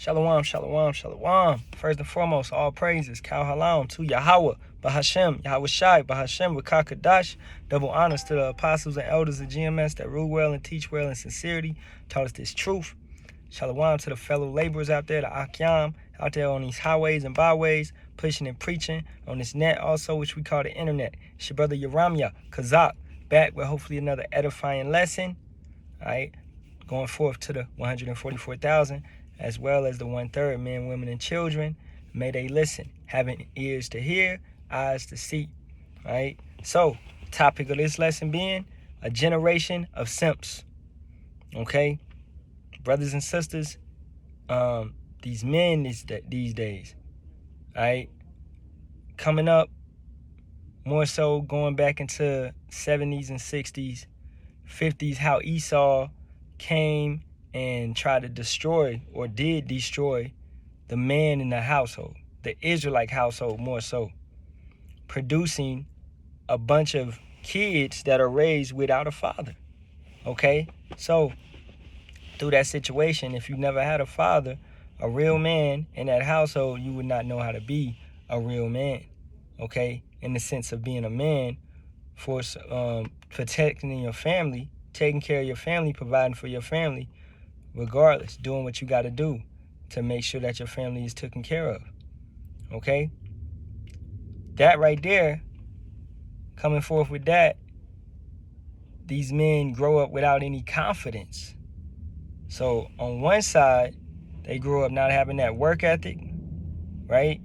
Shalom, shalom, shalom. First and foremost, all praises, Halalyam to Yahawah, Bahasham, Yahawashi, Bahasham, Rakakadash. Double honors to the apostles and elders of GMS that rule well and teach well in sincerity, taught us this truth. Shalom to the fellow laborers out there, the Ahtham, out there on these highways and byways, pushing and preaching on this net also, which we call the internet. It's your brother Yaramya, Kazak, back with hopefully another edifying lesson. All right, going forth to the 144,000. As well as the 1/3 men, women, and children. May they listen, having ears to hear, eyes to see. All right. So, topic of this lesson being a generation of simps. Okay, brothers and sisters, these men these days, all right, coming up more so going back into 70s and 60s, 50s, how Esau came and try to destroy, or did destroy, the man in the household, the Israelite household more so, producing a bunch of kids that are raised without a father. Okay, so through that situation, if you never had a father, a real man in that household, you would not know how to be a real man. Okay, in the sense of being a man, for protecting your family, taking care of your family, providing for your family, regardless, doing what you got to do to make sure that your family is taken care of. Okay, that right there, coming forth with that, these men grow up without any confidence. So on one side, they grow up not having that work ethic, right?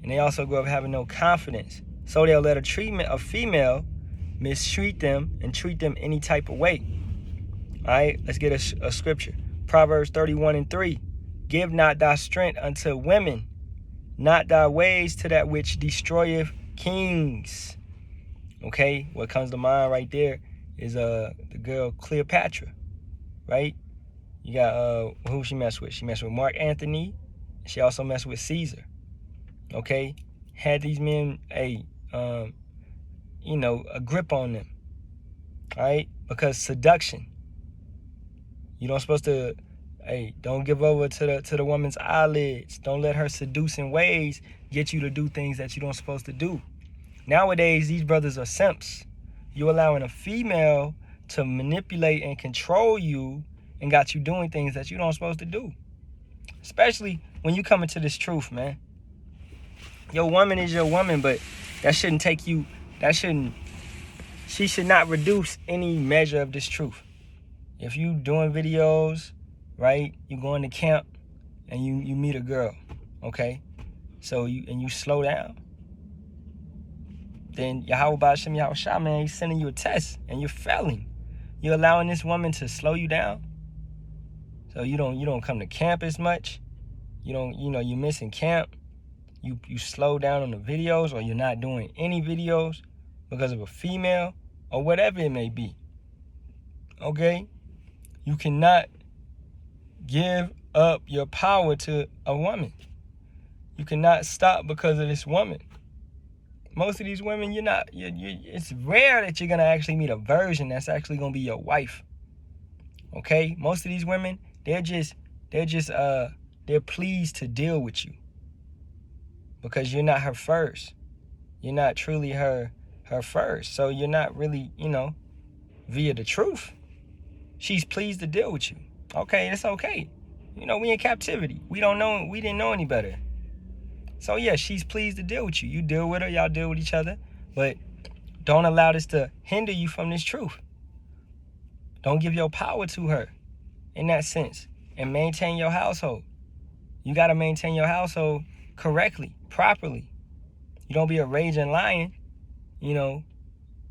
And they also grow up having no confidence. So they'll let a female mistreat them and treat them any type of way. All right, let's get a scripture. Proverbs 31:3. Give not thy strength unto women, not thy ways to that which destroyeth kings. Okay, what comes to mind right there is the girl Cleopatra, right? You got who she messed with? She messed with Mark Antony. She also messed with Caesar. Okay, had these men a grip on them. All right, because seduction. You don't supposed to, don't give over to the woman's eyelids. Don't let her seducing ways get you to do things that you don't supposed to do. Nowadays, these brothers are simps. You're allowing a female to manipulate and control you and got you doing things that you don't supposed to do. Especially when you come into this truth, man. Your woman is your woman, but she should not reduce any measure of this truth. If you doing videos, right, you going to camp and you meet a girl, okay, so you slow down, then Yahawah, Bahasham, Yahawashi, man, he's sending you a test and you're failing. You're allowing this woman to slow you down, so you don't come to camp as much. You're missing camp. You slow down on the videos, or you're not doing any videos because of a female or whatever it may be. Okay. You cannot give up your power to a woman. You cannot stop because of this woman. Most of these women, it's rare that you're going to actually meet a virgin that's actually going to be your wife. Okay? Most of these women, they're pleased to deal with you because you're not her first. You're not truly her first. So you're not really, via the truth. She's pleased to deal with you. Okay, it's okay. We in captivity. We didn't know any better. So yeah, she's pleased to deal with you. You deal with her, y'all deal with each other. But don't allow this to hinder you from this truth. Don't give your power to her in that sense. And maintain your household. You got to maintain your household correctly, properly. You don't be a raging lion,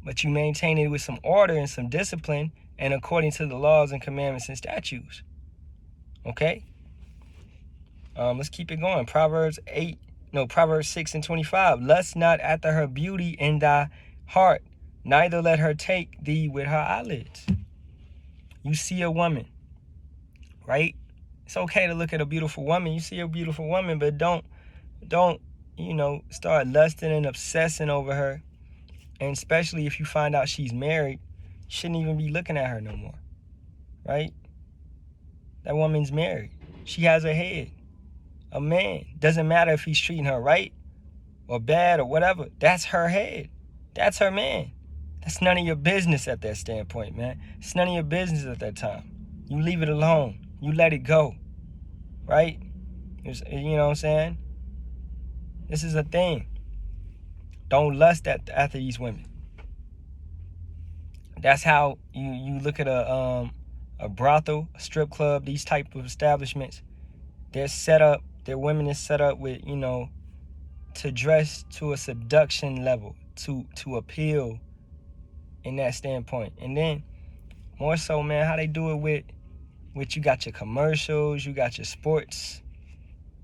but you maintain it with some order and some discipline, and according to the laws and commandments and statutes. Okay? Let's keep it going. Proverbs 6:25. Lust not after her beauty in thy heart, neither let her take thee with her eyelids. You see a woman, right? It's okay to look at a beautiful woman. You see a beautiful woman, but don't start lusting and obsessing over her. And especially if you find out she's married, you shouldn't even be looking at her no more, right? That woman's married. She has a head. a man. Doesn't matter if he's treating her right or bad or whatever. That's her head. That's her man. That's none of your business at that standpoint, man. It's none of your business at that time. You leave it alone. You let it go, right? You know what I'm saying? This is a thing. Don't lust after these women. That's how you look at a brothel, a strip club, these type of establishments. They're set up, their women is set up with, to dress to a seduction level, to appeal in that standpoint. And then more so, man, how they do it with you got your commercials, you got your sports,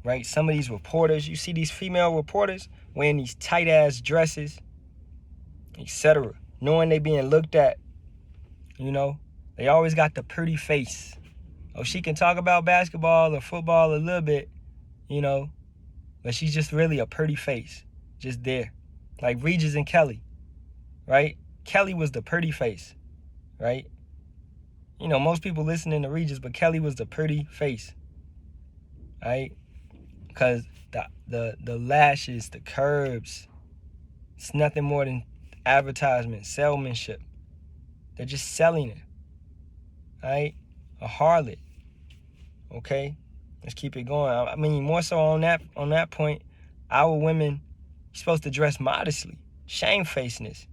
right? Some of these reporters, you see these female reporters wearing these tight ass dresses, etc., knowing they being looked at. They always got the pretty face. Oh, she can talk about basketball or football a little bit, but she's just really a pretty face, just there. Like Regis and Kelly, right? Kelly was the pretty face, right? Most people listening to Regis, but Kelly was the pretty face, right? Because the lashes, the curves, it's nothing more than advertisement, salesmanship. They're just selling it, right? A harlot, okay? Let's keep it going. I mean, more so on that point, our women, you're supposed to dress modestly, shamefacedness.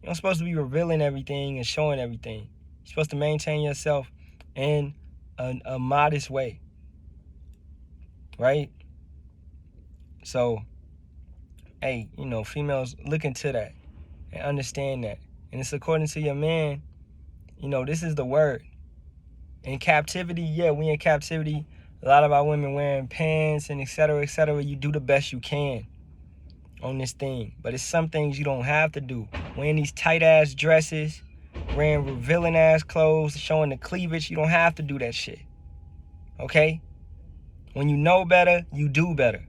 You're not supposed to be revealing everything and showing everything. You're supposed to maintain yourself in a modest way, right? So, hey, females, look into that and understand that. And it's according to your man. This is the word. In captivity, yeah, we in captivity. A lot of our women wearing pants and et cetera, et cetera. You do the best you can on this thing. But it's some things you don't have to do. Wearing these tight-ass dresses, wearing revealing-ass clothes, showing the cleavage, you don't have to do that shit. Okay? When you know better, you do better.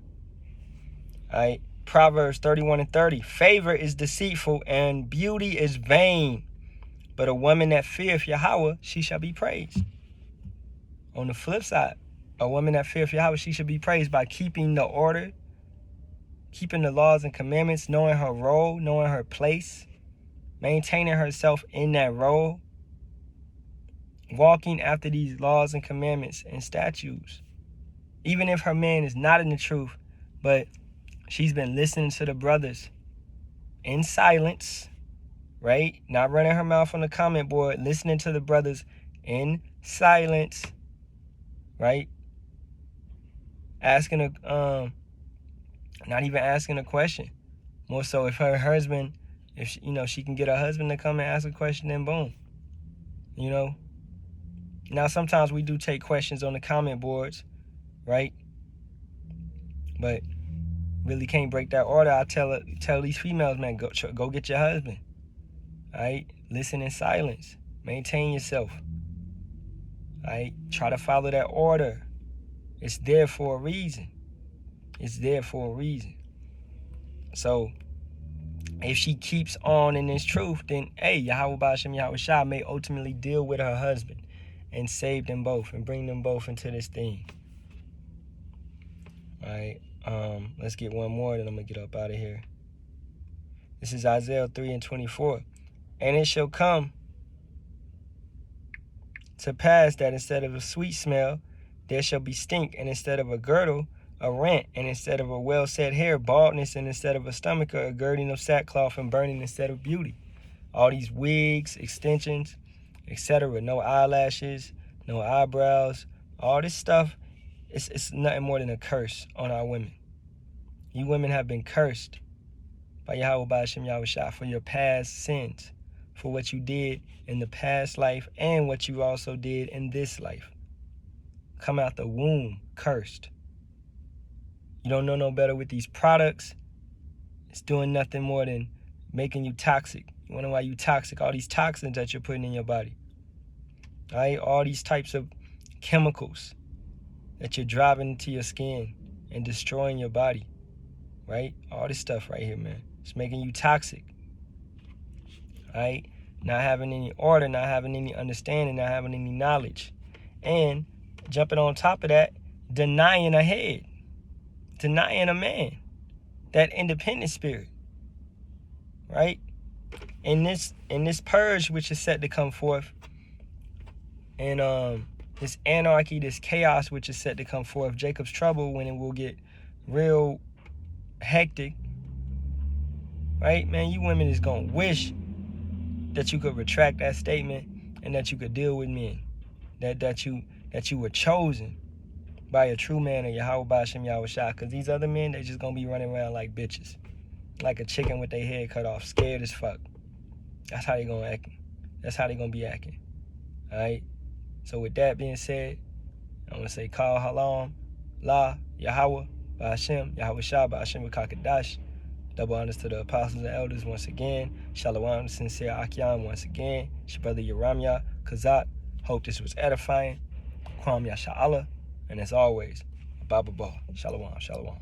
All right? Proverbs 31:30. Favor is deceitful and beauty is vain. But a woman that feareth Yahawah, she shall be praised. On the flip side, a woman that feareth Yahawah, she should be praised by keeping the order, keeping the laws and commandments, knowing her role, knowing her place, maintaining herself in that role, walking after these laws and commandments and statutes. Even if her man is not in the truth, but she's been listening to the brothers in silence, right? Not running her mouth on the comment board, listening to the brothers in silence, right? Asking not even asking a question. More so if her husband, if she can get her husband to come and ask a question, then boom. Now sometimes we do take questions on the comment boards, right? But really can't break that order. I tell these females, man, go get your husband. All right? Listen in silence. Maintain yourself. All right? Try to follow that order. It's there for a reason. It's there for a reason. So, if she keeps on in this truth, then, hey, Yahawah, Bahasham, Yahawashi may ultimately deal with her husband and save them both and bring them both into this thing. All right? Let's get one more, then I'm going to get up out of here. This is Isaiah 3:24. And it shall come to pass that instead of a sweet smell, there shall be stink, and instead of a girdle, a rent, and instead of a well-set hair, baldness, and instead of a stomacher, a girding of sackcloth, and burning instead of beauty. All these wigs, extensions, etc. No eyelashes, no eyebrows, all this stuff, it's nothing more than a curse on our women. You women have been cursed by Yahawah, Bahasham, Yahawashi for your past sins, for what you did in the past life and what you also did in this life. Come out the womb cursed. You don't know no better with these products. It's doing nothing more than making you toxic. You wonder why you toxic? All these toxins that you're putting in your body. All right? All these types of chemicals that you're driving into your skin and destroying your body. Right? All this stuff right here, man. It's making you toxic. All right? Not having any order, not having any understanding, not having any knowledge. And jumping on top of that, denying a head. denying a man that independent spirit, right? In this purge which is set to come forth, and this anarchy, this chaos which is set to come forth, Jacob's trouble, when it will get real hectic, right? Man, you women is gonna wish that you could retract that statement and that you could deal with men, that you were chosen by a true man of Yahawah, Bahasham, Yahawashi, because these other men, they just gonna be running around like bitches, like a chicken with their head cut off, scared as fuck. That's how they gonna act. That's how they gonna be acting. All right. So with that being said, I'm gonna say call Halalyam, La, Yahawah, Bahasham, Yahawashi, Bahasham, Kakadash. Double honors to the apostles and elders once again. Shalom, sincere Akyam once again. It's your brother Yaramya, Kazak. Hope this was edifying. Kwam Yasha'Allah. And as always, Baba Ba. Shalom, shalom.